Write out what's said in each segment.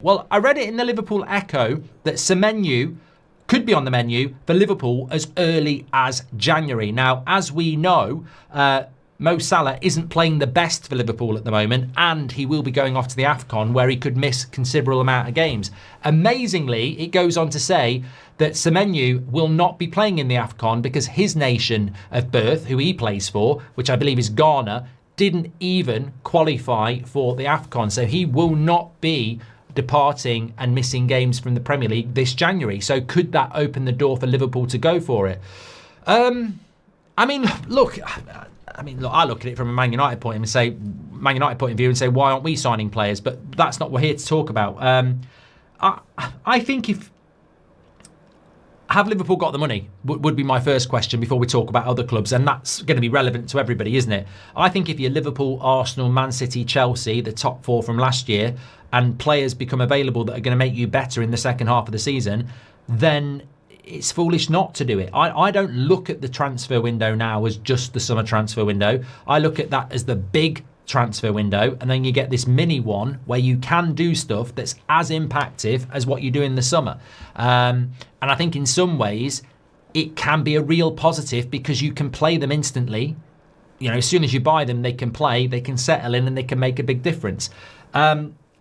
Well, I read it in the Liverpool Echo that Semenyo could be on the menu for Liverpool as early as January. Now, as we know, Mo Salah isn't playing the best for Liverpool at the moment, and he will be going off to the AFCON where he could miss a considerable amount of games. Amazingly, it goes on to say that Semenyo will not be playing in the AFCON because his nation of birth, who he plays for, which I believe is Ghana, didn't even qualify for the AFCON. So he will not be departing and missing games from the Premier League this January. So could that open the door for Liverpool to go for it? I look, I look at it from a Man United point of view and say, why aren't we signing players? But that's not what we're here to talk about. I think have Liverpool got the money would be my first question before we talk about other clubs, and that's going to be relevant to everybody, isn't it? I think if you're Liverpool, Arsenal, Man City, Chelsea, the top four from last year, and players become available that are going to make you better in the second half of the season, then it's foolish not to do it. I don't look at the transfer window now as just the summer transfer window. I look at that as the big transfer window, and then you get this mini one where you can do stuff that's as impactful as what you do in the summer. And I think in some ways it can be a real positive because you can play them instantly. You know, as soon as you buy them, they can play, they can settle in, and they can make a big difference.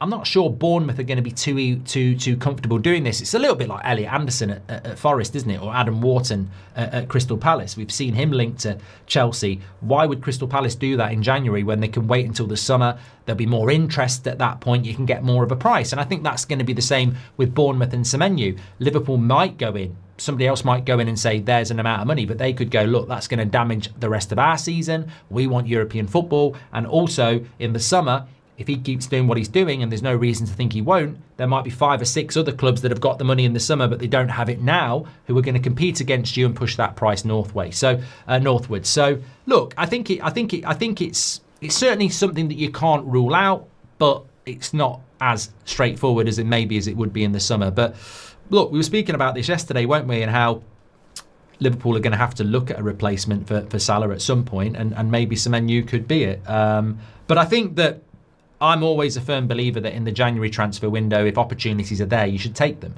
I'm not sure Bournemouth are going to be too comfortable doing this. It's a little bit like Elliot Anderson at Forest, isn't it? Or Adam Wharton at Crystal Palace. We've seen him linked to Chelsea. Why would Crystal Palace do that in January when they can wait until the summer? There'll be more interest at that point. You can get more of a price. And I think that's going to be the same with Bournemouth and Semenyo. Liverpool might go in. Somebody else might go in and say there's an amount of money, but they could go, look, that's going to damage the rest of our season. We want European football. And also in the summer, if he keeps doing what he's doing, and there's no reason to think he won't, there might be 5 or 6 other clubs that have got the money in the summer, but they don't have it now, who are going to compete against you and push that price northwards. So look, I think it's certainly something that you can't rule out, but it's not as straightforward as it would be in the summer. But look, we were speaking about this yesterday, weren't we, and how Liverpool are going to have to look at a replacement for Salah at some point, and maybe Semenyo could be it. But I think that I'm always a firm believer that in the January transfer window, if opportunities are there, you should take them.